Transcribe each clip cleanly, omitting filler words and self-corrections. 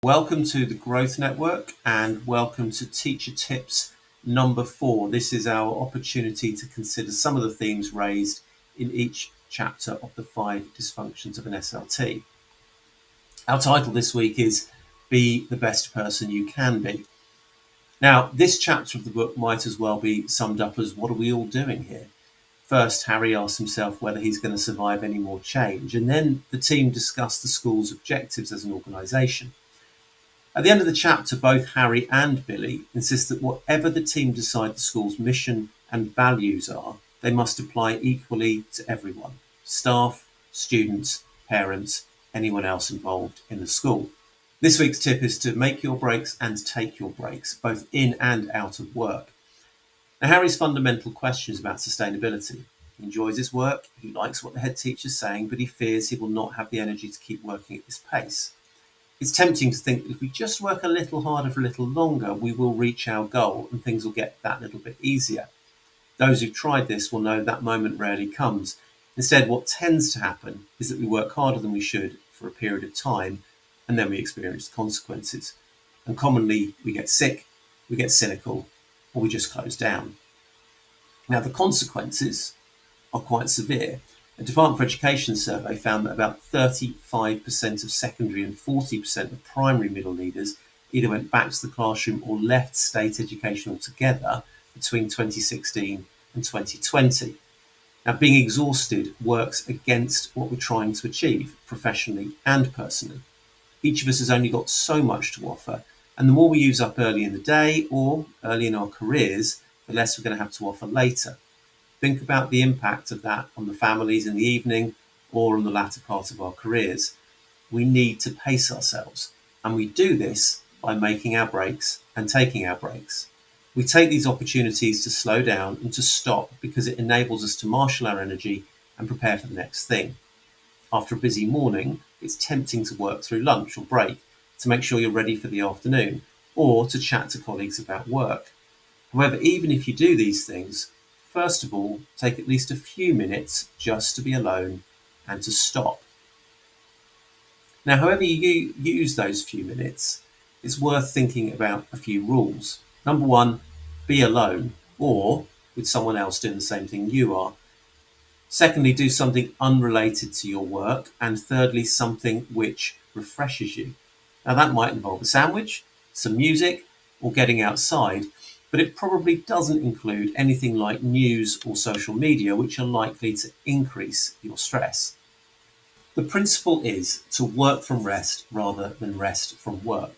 Welcome to the Growth Network and welcome to Teacher Tips number 4. This is our opportunity to consider some of the themes raised in each chapter of the 5 dysfunctions of an SLT. Our title this week is Be the Best Person You Can Be. Now, this chapter of the book might as well be summed up as what are we all doing here? First, Harry asks himself whether he's going to survive any more change, and then the team discuss the school's objectives as an organisation. At the end of the chapter, both Harry and Billy insist that whatever the team decide the school's mission and values are, they must apply equally to everyone: staff, students, parents, anyone else involved in the school. This week's tip is to make your breaks and take your breaks, both in and out of work. Now, Harry's fundamental question is about sustainability. He enjoys his work, he likes what the head teacher's saying, but he fears he will not have the energy to keep working at this pace. It's tempting to think that if we just work a little harder for a little longer, we will reach our goal and things will get that little bit easier. Those who've tried this will know that moment rarely comes. Instead, what tends to happen is that we work harder than we should for a period of time, and then we experience the consequences. And commonly, we get sick, we get cynical, or we just close down. Now, the consequences are quite severe. A Department for Education survey found that about 35% of secondary and 40% of primary middle leaders either went back to the classroom or left state education altogether between 2016 and 2020. Now, being exhausted works against what we're trying to achieve professionally and personally. Each of us has only got so much to offer, and the more we use up early in the day or early in our careers, the less we're going to have to offer later. Think about the impact of that on the families in the evening or on the latter part of our careers. We need to pace ourselves, and we do this by making our breaks and taking our breaks. We take these opportunities to slow down and to stop because it enables us to marshal our energy and prepare for the next thing. After a busy morning, it's tempting to work through lunch or break to make sure you're ready for the afternoon, or to chat to colleagues about work. However, even if you do these things, first of all, take at least a few minutes just to be alone and to stop. Now, however you use those few minutes, it's worth thinking about a few rules. Number 1, be alone or with someone else doing the same thing you are. Secondly, do something unrelated to your work. And thirdly, something which refreshes you. Now, that might involve a sandwich, some music, or getting outside, but it probably doesn't include anything like news or social media, which are likely to increase your stress. The principle is to work from rest rather than rest from work.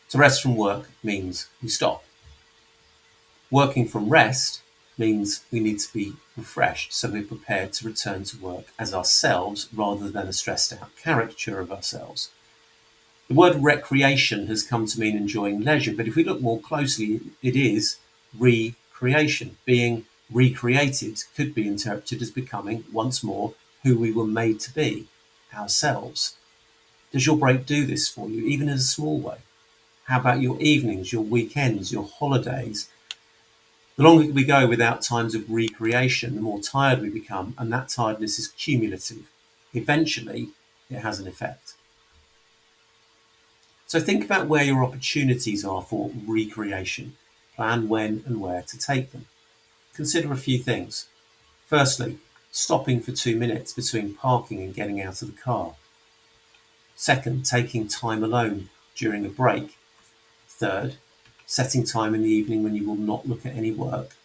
To rest from work means we stop. Working from rest means we need to be refreshed, so we're prepared to return to work as ourselves rather than a stressed out caricature of ourselves. The word recreation has come to mean enjoying leisure, but if we look more closely, it is recreation. Being recreated could be interpreted as becoming, once more, who we were made to be, ourselves. Does your break do this for you, even in a small way? How about your evenings, your weekends, your holidays? The longer we go without times of recreation, the more tired we become, and that tiredness is cumulative. Eventually, it has an effect. So think about where your opportunities are for recreation. Plan when and where to take them. Consider a few things. Firstly, stopping for 2 minutes between parking and getting out of the car. Second, taking time alone during a break. Third, setting time in the evening when you will not look at any work.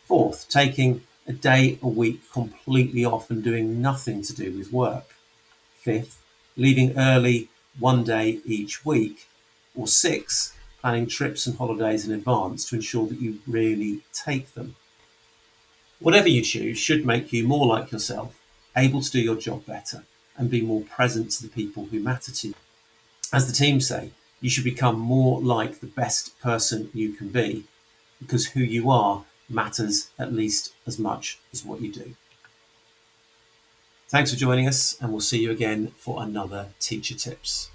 Fourth, taking a day a week completely off and doing nothing to do with work. Fifth, leaving early one day each week. Or 6, planning trips and holidays in advance to ensure that you really take them. Whatever you choose should make you more like yourself, able to do your job better, and be more present to the people who matter to you. As the team say, you should become more like the best person you can be, because who you are matters at least as much as what you do. Thanks for joining us, and we'll see you again for another Teacher Tips.